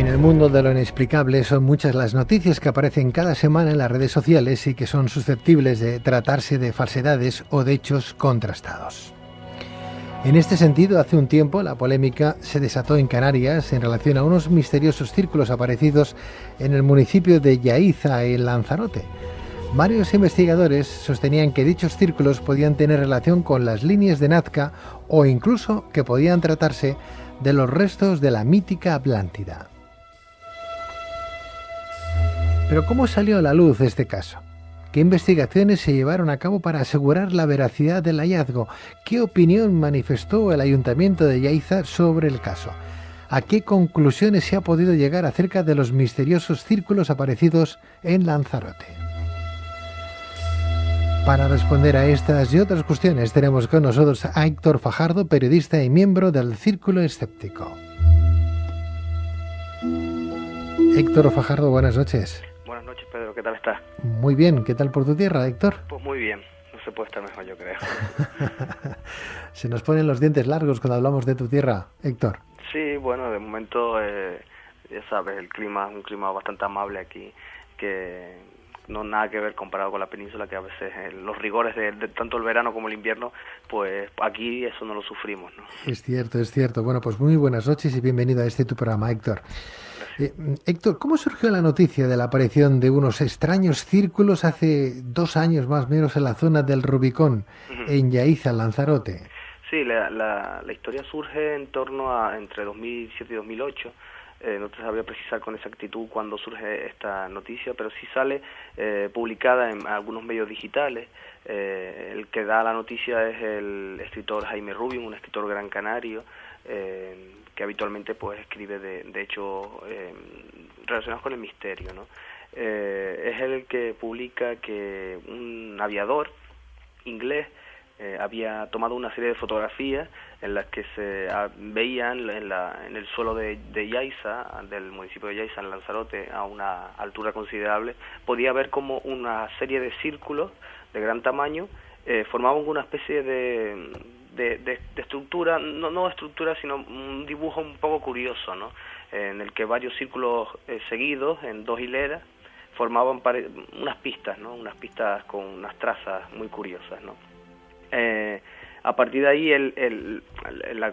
En el mundo de lo inexplicable son muchas las noticias que aparecen cada semana en las redes sociales y que son susceptibles de tratarse de falsedades o de hechos contrastados. En este sentido, hace un tiempo la polémica se desató en Canarias en relación a unos misteriosos círculos aparecidos en el municipio de Yaiza, en Lanzarote. Varios investigadores sostenían que dichos círculos podían tener relación con las líneas de Nazca o incluso que podían tratarse de los restos de la mítica Atlántida. Pero ¿cómo salió a la luz este caso? ¿Qué investigaciones se llevaron a cabo para asegurar la veracidad del hallazgo? ¿Qué opinión manifestó el Ayuntamiento de Yaiza sobre el caso? ¿A qué conclusiones se ha podido llegar acerca de los misteriosos círculos aparecidos en Lanzarote? Para responder a estas y otras cuestiones tenemos con nosotros a Héctor Fajardo, periodista y miembro del Círculo Escéptico. Héctor Fajardo, buenas noches. Buenas noches, Pedro, ¿qué tal estás? Muy bien, ¿qué tal por tu tierra, Héctor? Pues muy bien, no se puede estar mejor, yo creo. Se nos ponen los dientes largos cuando hablamos de tu tierra, Héctor. Sí, bueno, de momento, ya sabes, el clima es un clima bastante amable aquí, que no nada que ver comparado con la península, que a veces los rigores de tanto el verano como el invierno, pues aquí eso no lo sufrimos, ¿no? Es cierto, es cierto. Bueno, pues muy buenas noches y bienvenido a tu programa, Héctor. Héctor, ¿cómo surgió la noticia de la aparición de unos extraños círculos hace 2 años más o menos en la zona del Rubicón, en Yaiza, Lanzarote? Sí, la historia surge en torno a entre 2007 y 2008. No te sabría precisar con exactitud cuándo surge esta noticia, pero sí sale publicada en algunos medios digitales. El que da la noticia es el escritor Jaime Rubin, un escritor gran canario, que habitualmente pues escribe de hechos relacionados con el misterio, ¿no? Es el que publica que un aviador inglés había tomado una serie de fotografías en las que se veían en el suelo de Yaiza, del municipio de Yaiza, en Lanzarote, a una altura considerable, podía ver como una serie de círculos de gran tamaño formaban una especie de estructura, no estructura, sino un dibujo un poco curioso, ¿no? En el que varios círculos seguidos, en 2 hileras, formaban unas pistas, ¿no? Unas pistas con unas trazas muy curiosas, ¿no? A partir de ahí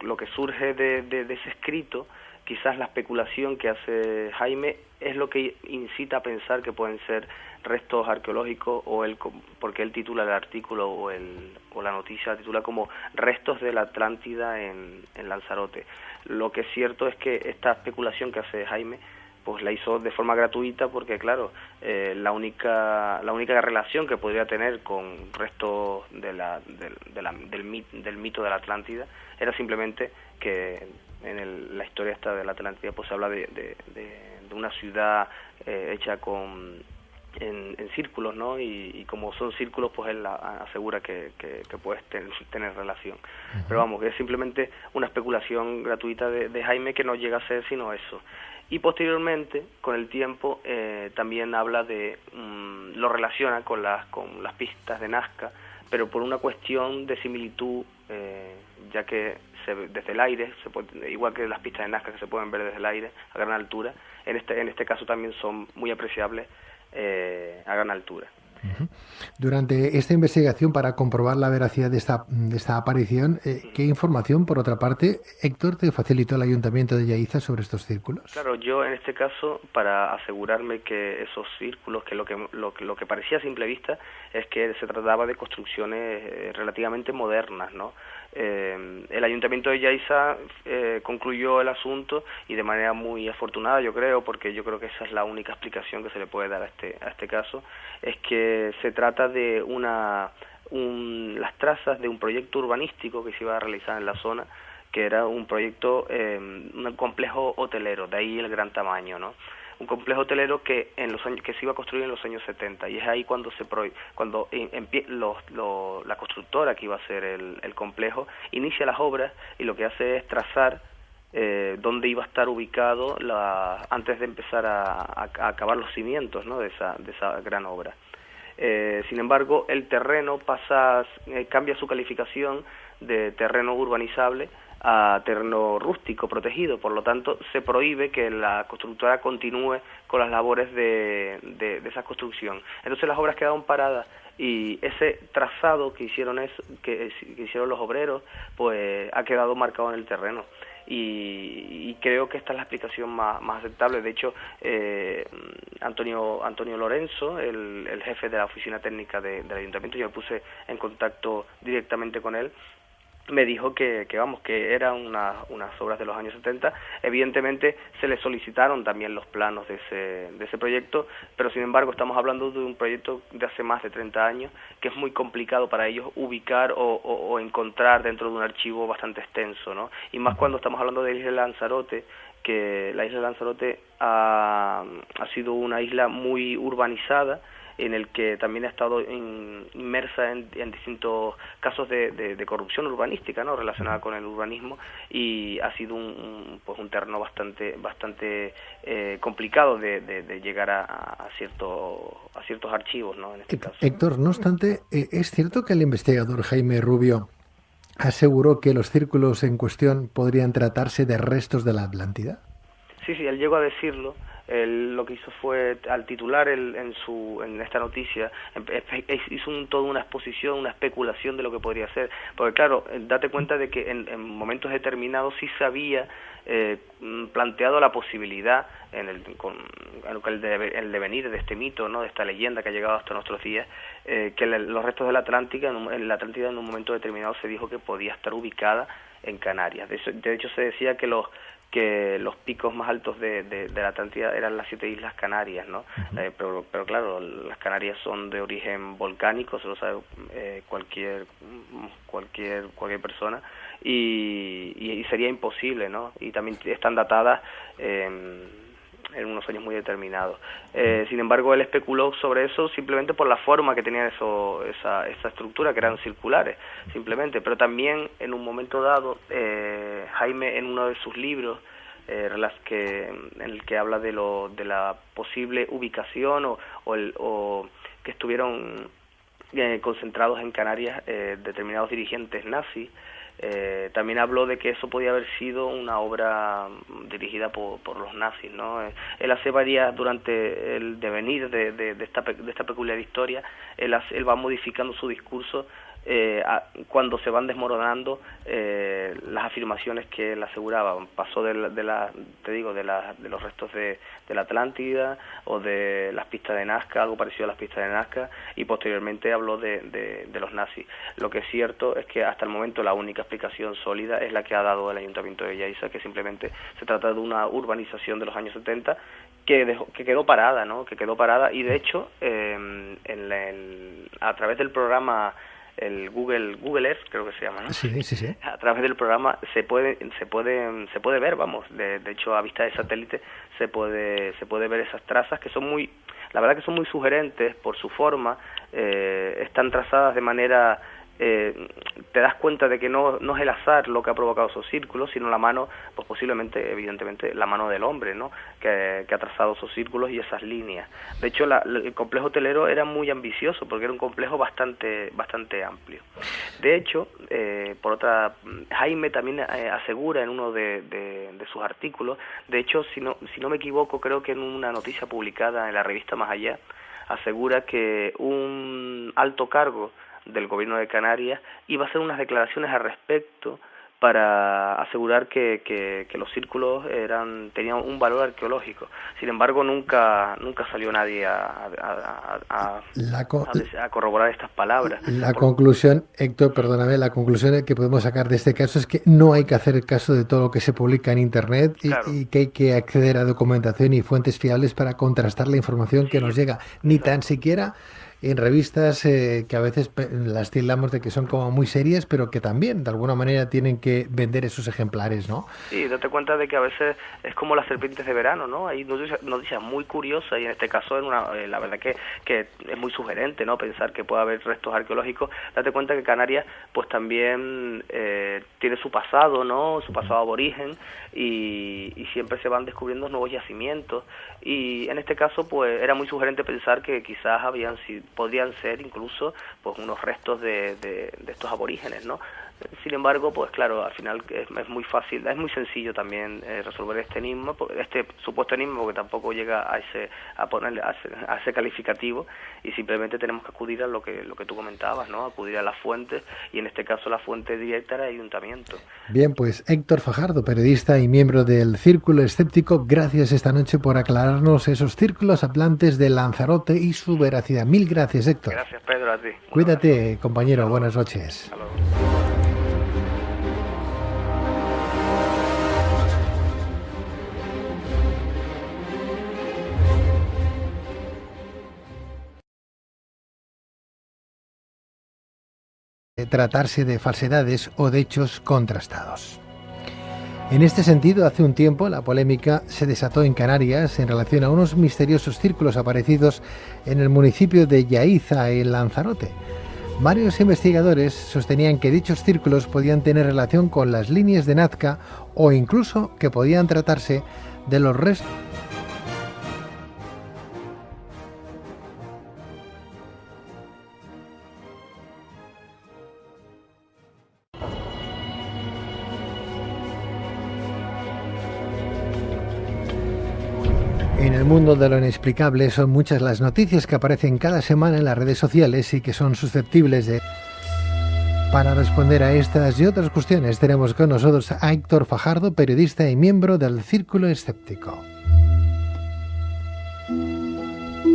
lo que surge de ese escrito, quizás la especulación que hace Jaime es lo que incita a pensar que pueden ser restos arqueológicos, porque él titula el artículo o la noticia la titula como restos de la Atlántida en Lanzarote. Lo que es cierto es que esta especulación que hace Jaime pues la hizo de forma gratuita, porque claro, la única relación que podría tener con restos del mito de la Atlántida era simplemente que en la historia esta de la Atlántida pues se habla de una ciudad hecha en círculos, ¿no? Y como son círculos, pues él asegura que puedes tener relación. Uh-huh. Pero vamos, que es simplemente una especulación gratuita de Jaime, que no llega a ser sino eso. Y posteriormente, con el tiempo, también habla lo relaciona con las pistas de Nazca, pero por una cuestión de similitud, ya que desde el aire, igual que las pistas de Nazca que se pueden ver desde el aire a gran altura, en este caso también son muy apreciables a gran altura. Uh-huh. Durante esta investigación, para comprobar la veracidad de esta aparición, ¿qué información, por otra parte, Héctor, te facilitó el Ayuntamiento de Yaiza sobre estos círculos? Claro, yo en este caso, para asegurarme que esos círculos, que lo que parecía a simple vista es que se trataba de construcciones relativamente modernas, ¿no? El Ayuntamiento de Yaiza concluyó el asunto, y de manera muy afortunada, yo creo, porque yo creo que esa es la única explicación que se le puede dar a este caso, es que se trata de las trazas de un proyecto urbanístico que se iba a realizar en la zona, que era un proyecto, un complejo hotelero, de ahí el gran tamaño, ¿no? Un complejo hotelero que se iba a construir en los años 70, y es ahí cuando la constructora que iba a hacer el complejo inicia las obras, y lo que hace es trazar dónde iba a estar ubicado antes de empezar a acabar los cimientos, ¿no? de esa gran obra. Sin embargo, el terreno cambia su calificación de terreno urbanizable a terreno rústico protegido, por lo tanto se prohíbe que la constructora continúe con las labores de esa construcción. Entonces las obras quedaron paradas y ese trazado que hicieron que hicieron los obreros, pues ha quedado marcado en el terreno. Y creo que esta es la explicación más aceptable. De hecho, Antonio Lorenzo, el jefe de la oficina técnica del ayuntamiento, yo me puse en contacto directamente con él, me dijo que eran unas obras de los años 70. Evidentemente se le solicitaron también los planos de ese proyecto, pero sin embargo estamos hablando de un proyecto de hace más de 30 años, que es muy complicado para ellos ubicar o encontrar dentro de un archivo bastante extenso, ¿no? Y más cuando estamos hablando de la isla de Lanzarote, que la isla de Lanzarote ha sido una isla muy urbanizada, en el que también ha estado inmersa en distintos casos de corrupción urbanística, ¿no?, relacionada con el urbanismo, y ha sido un terreno bastante complicado de llegar a ciertos archivos, ¿no?, en este caso. Héctor, no obstante, ¿es cierto que el investigador Jaime Rubio aseguró que los círculos en cuestión podrían tratarse de restos de la Atlántida? Sí, él llegó a decirlo. Él lo que hizo fue, al titular en esta noticia, hizo toda una exposición, una especulación de lo que podría ser. Porque claro, date cuenta de que en momentos determinados sí se había planteado la posibilidad, en el devenir de este mito, ¿no?, de esta leyenda que ha llegado hasta nuestros días, que los restos de la Atlántida en un momento determinado se dijo que podía estar ubicada en Canarias. De hecho se decía que los picos más altos de la Atlántida eran las 7 islas Canarias, ¿no? Pero claro, las Canarias son de origen volcánico, se lo sabe cualquier persona, y sería imposible, ¿no? Y también están datadas en unos años muy determinados. Sin embargo, él especuló sobre eso simplemente por la forma que tenía esa estructura, que eran circulares, simplemente. Pero también, en un momento dado, Jaime, en uno de sus libros, en el que habla de la posible ubicación o que estuvieron concentrados en Canarias determinados dirigentes nazis, también habló de que eso podía haber sido una obra dirigida por los nazis, ¿no? Él hace durante el devenir de esta peculiar historia, él va modificando su discurso cuando se van desmoronando las afirmaciones que él aseguraba. Pasó de los restos de la Atlántida o de las pistas de Nazca, algo parecido a las pistas de Nazca, y posteriormente habló de los nazis. Lo que es cierto es que hasta el momento la única explicación sólida es la que ha dado el Ayuntamiento de Yaiza, que simplemente se trata de una urbanización de los años 70 que quedó parada, ¿no? Que quedó parada, y de hecho a través del programa, el Google Earth, creo que se llama, ¿no? Sí. A través del programa se puede ver, de hecho a vista de satélite se puede ver esas trazas, que la verdad que son muy sugerentes por su forma. Están trazadas de manera, te das cuenta de que no es el azar lo que ha provocado esos círculos, sino la mano, pues posiblemente, evidentemente, la mano del hombre, ¿no?, que ha trazado esos círculos y esas líneas. De hecho, el complejo hotelero era muy ambicioso, porque era un complejo bastante amplio. De hecho, Jaime también asegura en uno de sus artículos, de hecho, si no me equivoco, creo que en una noticia publicada en la revista Más Allá, asegura que un alto cargo del gobierno de Canarias iba a hacer unas declaraciones al respecto para asegurar que los círculos tenían un valor arqueológico. Sin embargo, nunca salió nadie a corroborar estas palabras. La conclusión, Héctor, perdóname, la conclusión que podemos sacar de este caso es que no hay que hacer caso de todo lo que se publica en Internet, claro, y que hay que acceder a documentación y fuentes fiables para contrastar la información que nos llega, ni tan siquiera en revistas que a veces las tildamos de que son como muy serias, pero que también de alguna manera tienen que vender esos ejemplares, ¿no? Sí, date cuenta de que a veces es como las serpientes de verano, ¿no? Hay noticias muy curiosas, y en este caso la verdad que es muy sugerente, ¿no?, pensar que puede haber restos arqueológicos. Date cuenta que Canarias pues también tiene su pasado, ¿no?, su pasado aborigen, y siempre se van descubriendo nuevos yacimientos, y en este caso pues era muy sugerente pensar que quizás podrían ser incluso pues unos restos de estos aborígenes, ¿no? Sin embargo, pues claro, al final es muy fácil, es muy sencillo también resolver este supuesto enigma, porque tampoco llega a ese calificativo, y simplemente tenemos que acudir a lo que tú comentabas, ¿no? Acudir a las fuentes, y en este caso la fuente directa era el ayuntamiento. Bien, pues Héctor Fajardo, periodista y miembro del Círculo Escéptico, gracias esta noche por aclararnos esos círculos hablantes de Lanzarote y su veracidad. Mil gracias, Héctor. Gracias, Pedro, a ti. Cuídate, compañero. Buenas noches. Hasta luego. Tratarse de falsedades o de hechos contrastados. En este sentido, hace un tiempo la polémica se desató en Canarias en relación a unos misteriosos círculos aparecidos en el municipio de Yaiza, en Lanzarote. Varios investigadores sostenían que dichos círculos podían tener relación con las líneas de Nazca o incluso que podían tratarse de los restos En el mundo de lo inexplicable son muchas las noticias que aparecen cada semana en las redes sociales y que son susceptibles de... Para responder a estas y otras cuestiones tenemos con nosotros a Héctor Fajardo, periodista y miembro del Círculo Escéptico.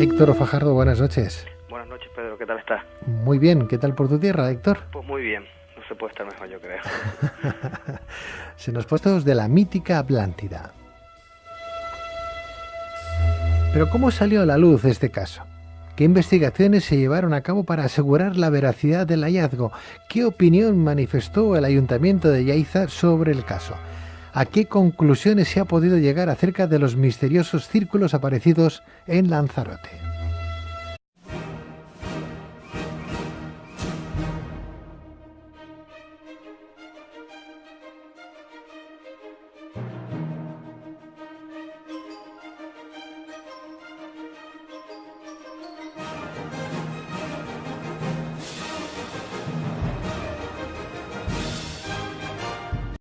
Héctor Fajardo, buenas noches. Buenas noches, Pedro, ¿qué tal estás? Muy bien, ¿qué tal por tu tierra, Héctor? Pues muy bien, no se puede estar mejor, yo creo. Se nos puestos de la mítica Atlántida. Pero ¿cómo salió a la luz este caso? ¿Qué investigaciones se llevaron a cabo para asegurar la veracidad del hallazgo? ¿Qué opinión manifestó el Ayuntamiento de Yaiza sobre el caso? ¿A qué conclusiones se ha podido llegar acerca de los misteriosos círculos aparecidos en Lanzarote?